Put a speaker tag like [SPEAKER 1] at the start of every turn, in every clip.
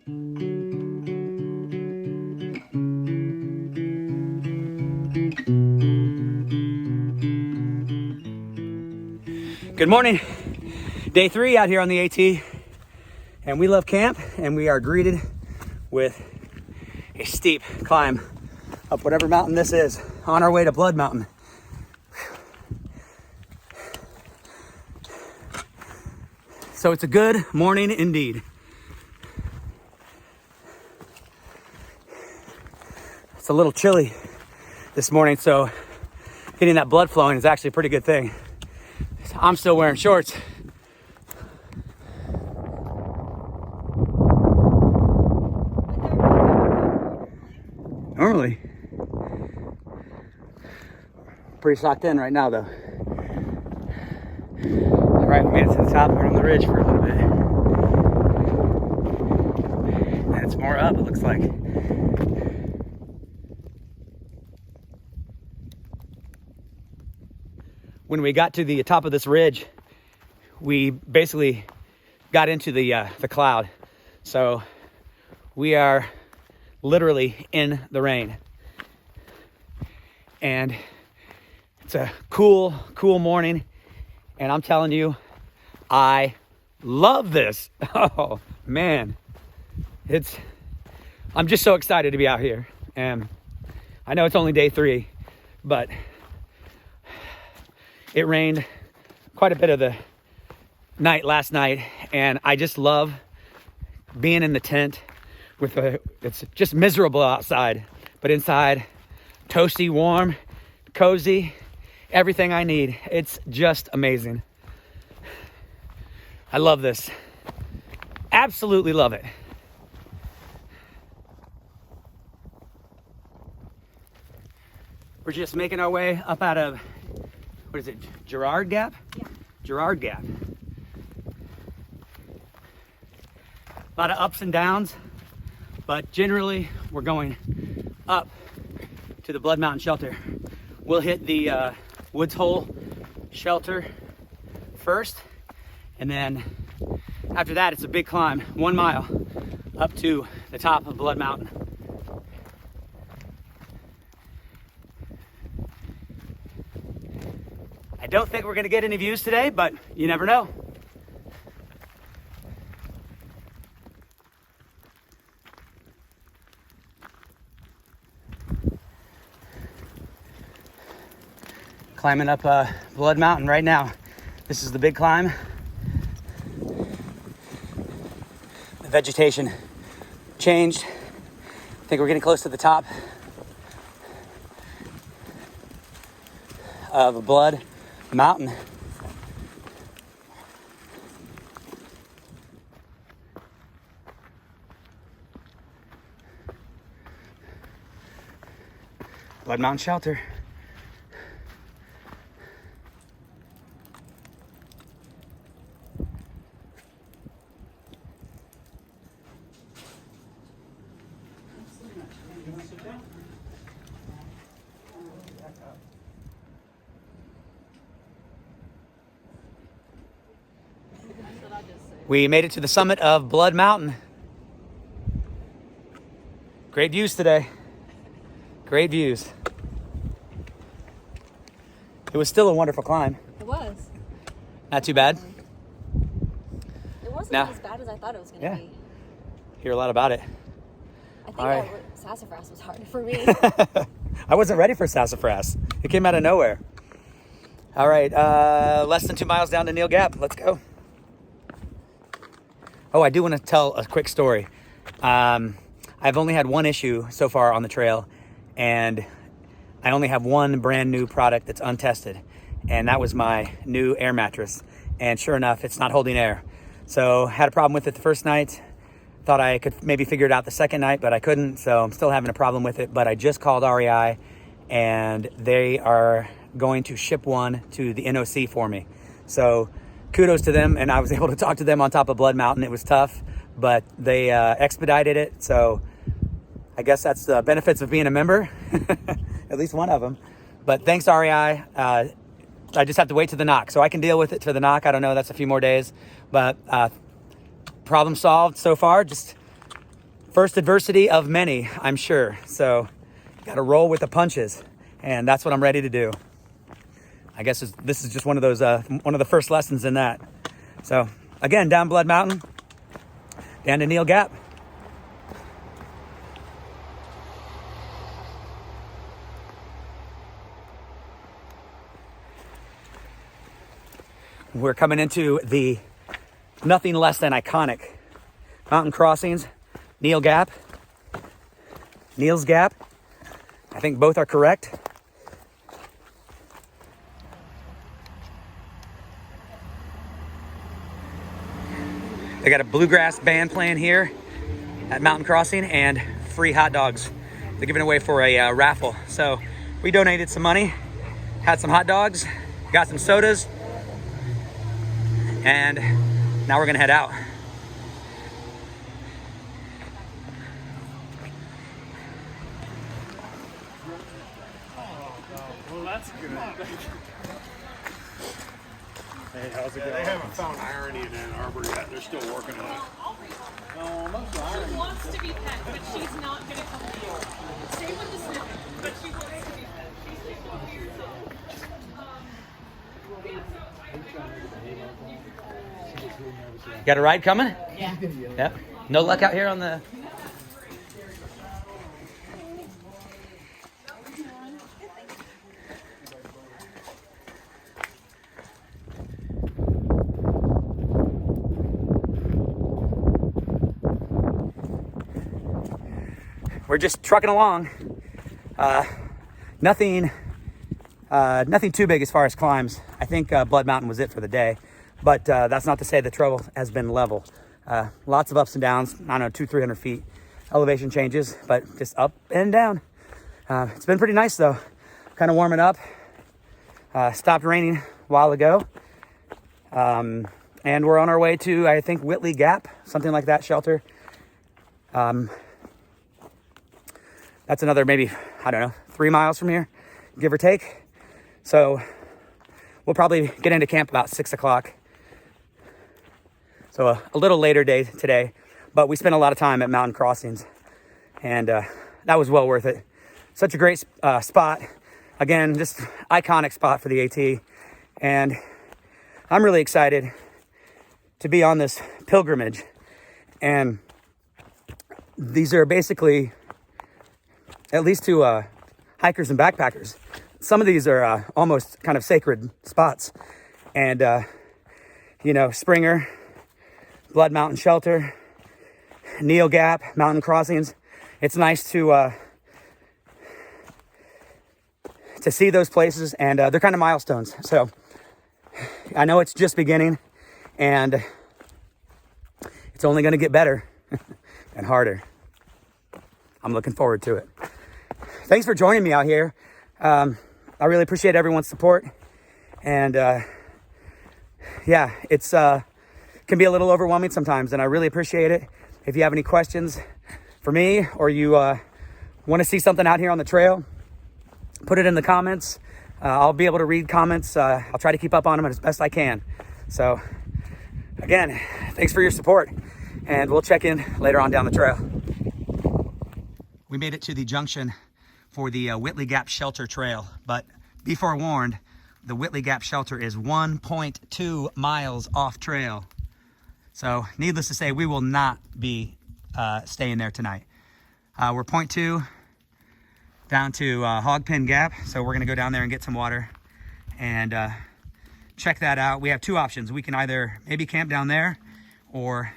[SPEAKER 1] Good morning. Day 3 out here on the AT, and we love camp, and we are greeted with a steep climb up whatever mountain this is on our way to Blood Mountain. So it's a good morning indeed. It's a little chilly this morning, so getting that blood flowing is actually a pretty good thing. I'm still wearing shorts. Normally. Pretty socked in right now though. All right, we made it to the top. We're on the ridge for a little bit. And it's more up, it looks like. When we got to the top of this ridge, we basically got into the cloud. So we are literally in the rain. And it's a cool morning. And I'm telling you, I love this. Oh man, I'm just so excited to be out here. And I know it's only day 3, but it rained quite a bit of the night last night, and I just love being in the tent it's just miserable outside, but inside, toasty, warm, cozy, everything I need. It's just amazing. I love this. Absolutely love it. We're just making our way up out of, what is it, Girard Gap?
[SPEAKER 2] Yeah.
[SPEAKER 1] Girard Gap. A lot of ups and downs, but generally we're going up to the Blood Mountain shelter. We'll hit the Woods Hole shelter first, and then after that it's a big climb, 1 mile up to the top of Blood Mountain. I don't think we're gonna get any views today, but you never know. Climbing up Blood Mountain right now. This is the big climb. The vegetation changed. I think we're getting close to the top of Blood Mountain. Blood Mountain shelter. We made it to the summit of Blood Mountain. Great views today. Great views. It was still a wonderful climb.
[SPEAKER 2] It was.
[SPEAKER 1] Not too bad.
[SPEAKER 2] It wasn't
[SPEAKER 1] Now-
[SPEAKER 2] as bad as I thought it was going to
[SPEAKER 1] Yeah.
[SPEAKER 2] be.
[SPEAKER 1] Hear a lot about it.
[SPEAKER 2] I think
[SPEAKER 1] All right.
[SPEAKER 2] sassafras was hard for me.
[SPEAKER 1] I wasn't ready for sassafras. It came out of nowhere. All right, less than 2 miles down to Neels Gap. Let's go. Oh, I do want to tell a quick story. I've only had one issue so far on the trail, and I only have one brand new product that's untested, and that was my new air mattress. And sure enough, it's not holding air. So had a problem with it the first night. Thought I could maybe figure it out the second night, but I couldn't. So I'm still having a problem with it. But I just called REI, and they are going to ship one to the NOC for me. So kudos to them. And I was able to talk to them on top of Blood Mountain. It was tough, but they expedited it. So I guess that's the benefits of being a member, at least one of them. But thanks, REI. I just have to wait to the knock. So I can deal with it to the knock. I don't know. That's a few more days. But problem solved so far. Just First adversity of many, I'm sure. So got to roll with the punches, and that's what I'm ready to do. I guess this is just one of those, one of the first lessons in that. So again, down Blood Mountain, down to Neels Gap. We're coming into the nothing less than iconic mountain crossings, Neels Gap. Neels Gap. I think both are correct. They got a bluegrass band playing here at Mountain Crossing and free hot dogs. They're giving away for a raffle. So we donated some money, had some hot dogs, got some sodas, and now we're gonna head out.
[SPEAKER 3] Well, that's good.
[SPEAKER 4] Hey, how's it going?
[SPEAKER 3] They haven't found irony in Ann Arbor yet. They're still working on it.
[SPEAKER 5] She wants to be pet, but she's not going to come to you. Same with the snow, but she wants to be pet. She's just not here, so.
[SPEAKER 1] Got a ride coming?
[SPEAKER 5] Yeah.
[SPEAKER 1] Yep. No luck out here on the... We're just trucking along. Nothing too big as far as climbs. I think Blood Mountain was it for the day, but that's not to say the trail has been level. Lots of ups and downs. I don't know, 200-300 feet elevation changes, but just up and down. It's been pretty nice though. Kind of warming up. Stopped raining a while ago, and we're on our way to, I think, Whitley Gap, something like that, shelter. That's another maybe, I don't know, 3 miles from here, give or take. So we'll probably get into camp about 6 o'clock. So a little later day today, but we spent a lot of time at mountain crossings, and that was well worth it. Such a great spot. Again, just iconic spot for the AT. And I'm really excited to be on this pilgrimage. And these are basically, at least to hikers and backpackers, some of these are almost kind of sacred spots. And, you know, Springer, Blood Mountain Shelter, Neels Gap, mountain crossings. It's nice to see those places, and they're kind of milestones. So I know it's just beginning, and it's only going to get better and harder. I'm looking forward to it. Thanks for joining me out here. I really appreciate everyone's support. And yeah, it's can be a little overwhelming sometimes, and I really appreciate it. If you have any questions for me, or you want to see something out here on the trail, put it in the comments. I'll be able to read comments. I'll try to keep up on them as best I can. So again, thanks for your support, and we'll check in later on down the trail. We made it to the junction for the Whitley Gap Shelter Trail, but be forewarned, the Whitley Gap Shelter is 1.2 miles off trail. So needless to say, we will not be staying there tonight. We're 0.2 down to Hogpen Gap, so we're gonna go down there and get some water and check that out. We have two options. We can either maybe camp down there or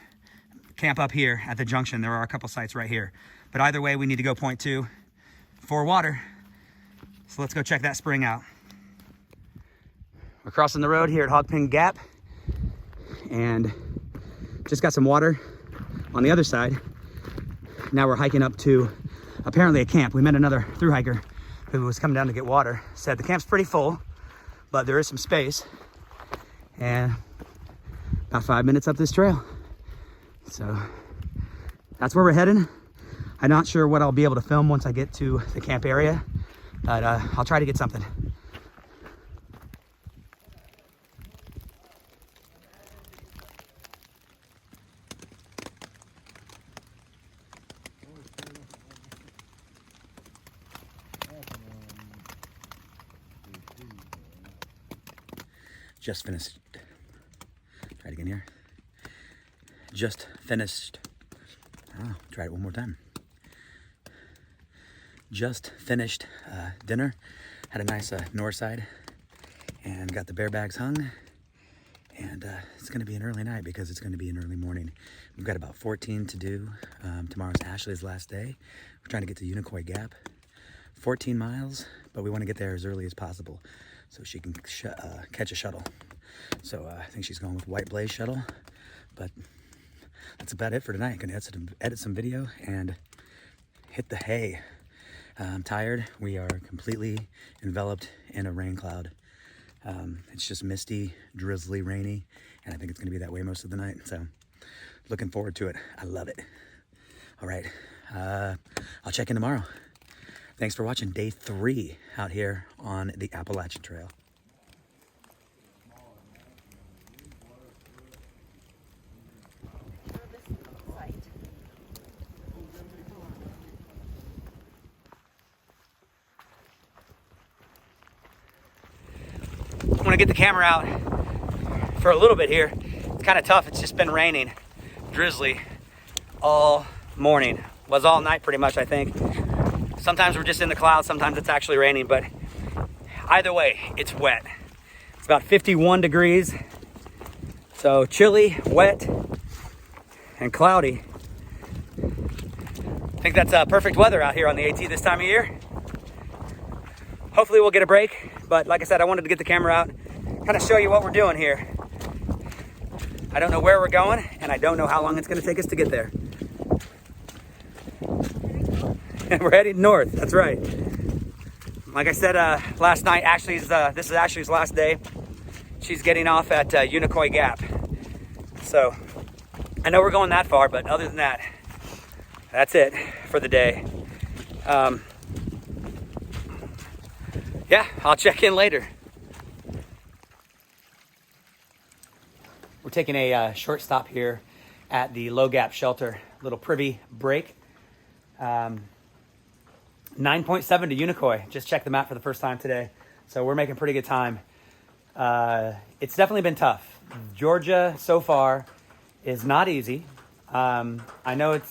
[SPEAKER 1] camp up here at the junction. There are a couple sites right here. But either way, we need to go 0.2 for water. So let's go check that spring out. We're crossing the road here at Hogpen Gap, and just got some water on the other side. Now we're hiking up to apparently a camp. We met another thru hiker who was coming down to get water. Said the camp's pretty full, but there is some space. And about 5 minutes up this trail. So that's where we're heading. I'm not sure what I'll be able to film once I get to the camp area, but I'll try to get something. Just finished. Try it again here. Just finished. Oh, try it one more time. Just finished dinner. Had a nice north side and got the bear bags hung. And it's going to be an early night because it's going to be an early morning. We've got about 14 to do. Tomorrow's Ashley's last day. We're trying to get to Unicoi Gap. 14 miles, but we want to get there as early as possible so she can catch a shuttle. So I think she's going with White Blaze shuttle, but that's about it for tonight. Gonna edit some video and hit the hay. I'm tired. We are completely enveloped in a rain cloud. It's just misty, drizzly, rainy, and I think it's gonna be that way most of the night. So looking forward to it. I love it. All right, I'll check in tomorrow. Thanks for watching day 3 out here on the Appalachian Trail. I'm gonna get the camera out for a little bit here. It's kind of tough. It's just been raining, drizzly all morning. Was all night pretty much, I think. Sometimes we're just in the clouds, sometimes it's actually raining, but either way, it's wet. It's about 51 degrees. So chilly, wet, and cloudy. I think that's perfect weather out here on the AT this time of year. Hopefully we'll get a break, but like I said, I wanted to get the camera out, kind of show you what we're doing here. I don't know where we're going, and I don't know how long it's gonna take us to get there. We're heading north, that's right. Like I said last night, this is Ashley's last day. She's getting off at Unicoi Gap. So I know we're going that far, but other than that, that's it for the day. Yeah, I'll check in later. We're taking a short stop here at the Low Gap shelter, little privy break. 9.7 to Unicoi. Just checked the map for the first time today. So we're making pretty good time. It's definitely been tough. Georgia so far is not easy. I know it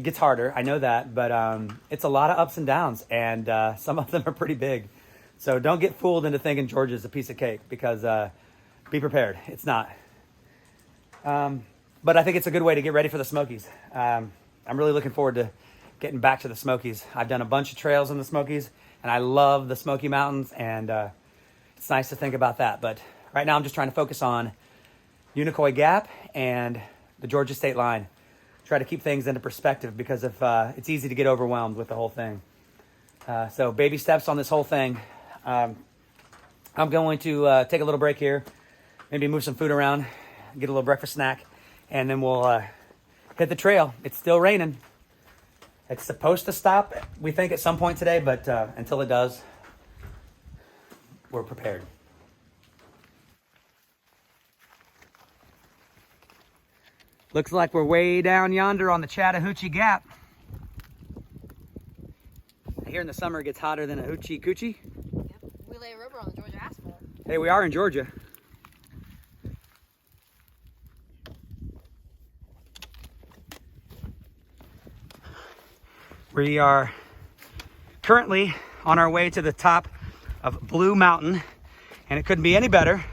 [SPEAKER 1] gets harder. I know that, but it's a lot of ups and downs, and some of them are pretty big. So don't get fooled into thinking Georgia's a piece of cake, because be prepared. It's not. But I think it's a good way to get ready for the Smokies. I'm really looking forward to getting back to the Smokies. I've done a bunch of trails in the Smokies, and I love the Smoky Mountains, and it's nice to think about that. But right now I'm just trying to focus on Unicoi Gap and the Georgia state line. Try to keep things into perspective, because if it's easy to get overwhelmed with the whole thing. So baby steps on this whole thing. I'm going to take a little break here, maybe move some food around, get a little breakfast snack, and then we'll hit the trail. It's still raining. It's supposed to stop, we think, at some point today, but until it does, we're prepared. Looks like we're way down yonder on the Chattahoochee Gap. I hear in the summer it gets hotter than a hoochie coochie.
[SPEAKER 2] Yep. We lay rubber on the Georgia asphalt.
[SPEAKER 1] Hey, we are in Georgia. We are currently on our way to the top of Blue Mountain, and it couldn't be any better,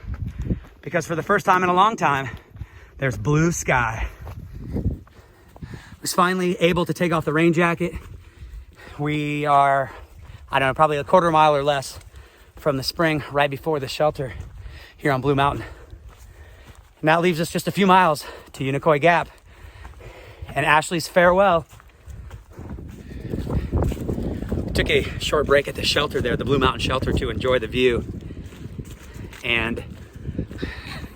[SPEAKER 1] because for the first time in a long time, there's blue sky. Was finally able to take off the rain jacket. We are, I don't know, probably a quarter mile or less from the spring right before the shelter here on Blue Mountain. And that leaves us just a few miles to Unicoi Gap and Ashley's farewell. Took a short break at the shelter there, the Blue Mountain shelter, to enjoy the view. And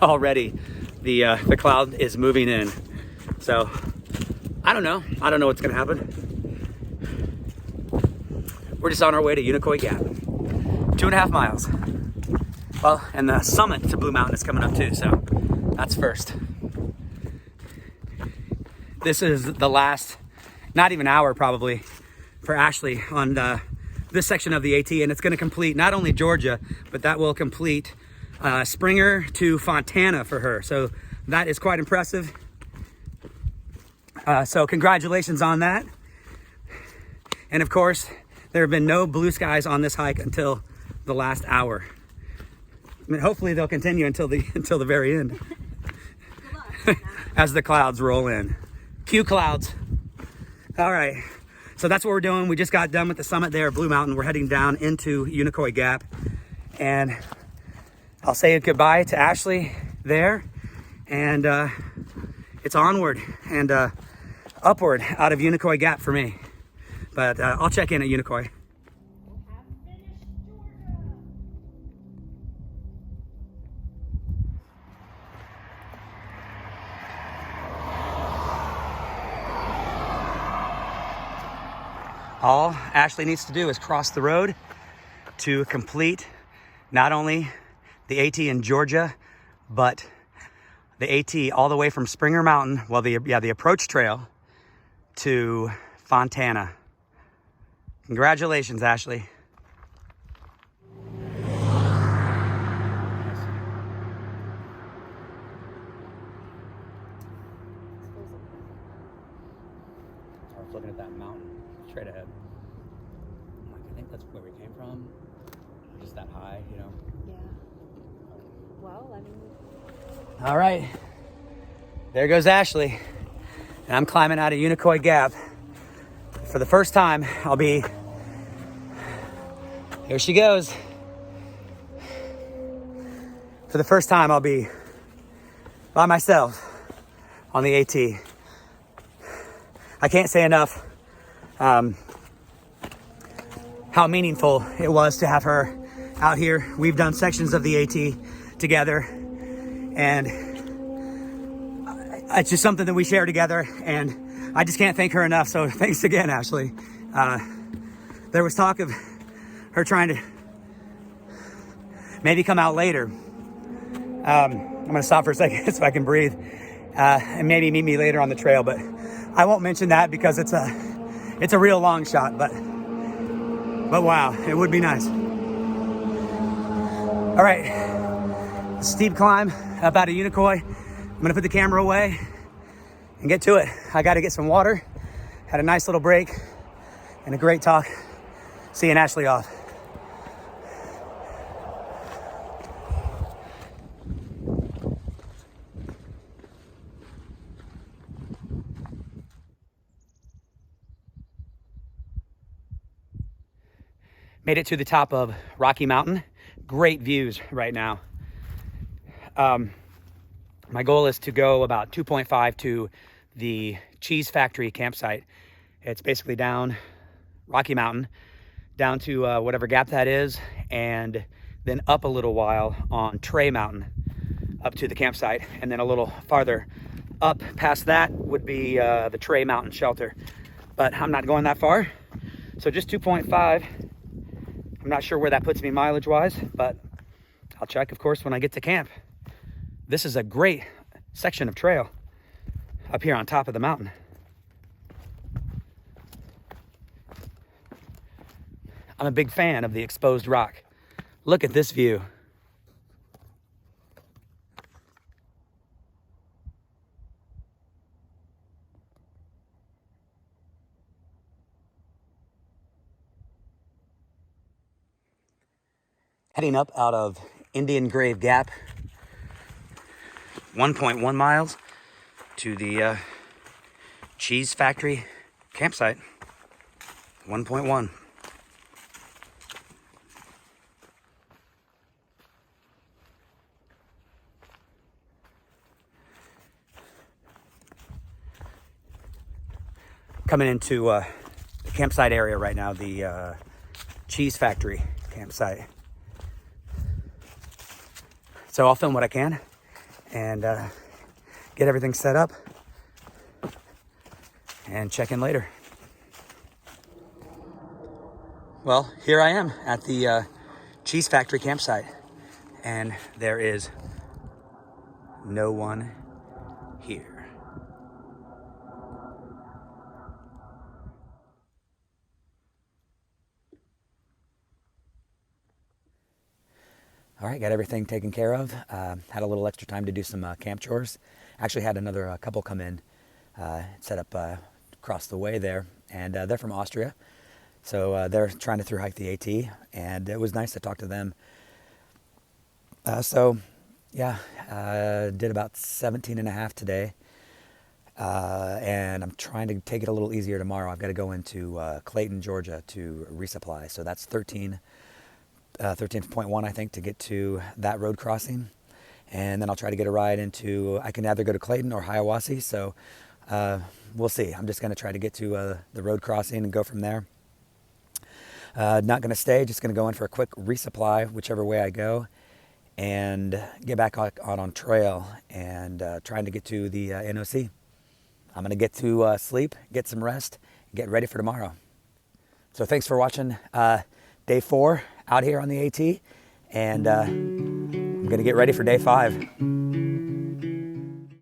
[SPEAKER 1] already the cloud is moving in. So I don't know what's gonna happen. We're just on our way to Unicoi Gap. 2.5 miles. Well, and the summit to Blue Mountain is coming up too, so that's first. This is the last, not even hour probably, for Ashley on this section of the AT, and it's going to complete not only Georgia, but that will complete Springer to Fontana for her. So that is quite impressive. So congratulations on that. And of course, there have been no blue skies on this hike until the last hour. I mean, hopefully they'll continue until the very end. As the clouds roll in. Cue clouds. All right. So that's what we're doing. We just got done with the summit there at Blue Mountain. We're heading down into Unicoi Gap. And I'll say goodbye to Ashley there. And it's onward and upward out of Unicoi Gap for me. But I'll check in at Unicoi. All Ashley needs to do is cross the road to complete not only the AT in Georgia, but the AT all the way from Springer Mountain, well, the approach trail to Fontana. Congratulations, Ashley. I was looking at that mountain straight ahead. I'm like, I think that's where we came from. Just that high, you know?
[SPEAKER 2] Yeah. Well, I mean...
[SPEAKER 1] All right. There goes Ashley. And I'm climbing out of Unicoi Gap. For the first time, I'll be... Here she goes. For the first time, I'll be by myself on the AT. I can't say enough how meaningful it was to have her out here. We've done sections of the AT together, and it's just something that we share together, and I just can't thank her enough. So thanks again, Ashley. There was talk of her trying to maybe come out later. I'm gonna stop for a second so I can breathe, and maybe meet me later on the trail, but I won't mention that because it's a real long shot, but wow, it would be nice. All right, steep climb up out of Unicoi. I'm gonna put the camera away and get to it. I gotta get some water. Had a nice little break and a great talk. Seeing Ashley off. Made it to the top of Rocky Mountain. Great views right now. My goal is to go about 2.5 to the Cheese Factory campsite. It's basically down Rocky Mountain, down to whatever gap that is, and then up a little while on Trey Mountain, up to the campsite, and then a little farther up past that would be the Trey Mountain shelter. But I'm not going that far, so just 2.5. I'm not sure where that puts me mileage-wise, but I'll check, of course, when I get to camp. This is a great section of trail up here on top of the mountain. I'm a big fan of the exposed rock. Look at this view. Heading up out of Indian Grave Gap, 1.1 miles to the Cheese Factory campsite, 1.1. Coming into the campsite area right now, the Cheese Factory campsite. So I'll film what I can and get everything set up and check in later. Well, here I am at the Cheese Factory campsite, and there is no one here. All right, got everything taken care of. Had a little extra time to do some camp chores. Actually had another couple come in, set up across the way there, and they're from Austria. So they're trying to through hike the AT, and it was nice to talk to them. So yeah, did about 17 and a half today. And I'm trying to take it a little easier tomorrow. I've got to go into Clayton, Georgia to resupply. So that's 13.1, I think, to get to that road crossing. And then I'll try to get a ride into, I can either go to Clayton or Hiawassee. So we'll see. I'm just going to try to get to the road crossing and go from there. Not going to stay, just going to go in for a quick resupply, whichever way I go, and get back out on trail and trying to get to the NOC. I'm going to get to sleep, get some rest, get ready for tomorrow. So thanks for watching day 4 out here on the AT, and I'm going to get ready for day 5.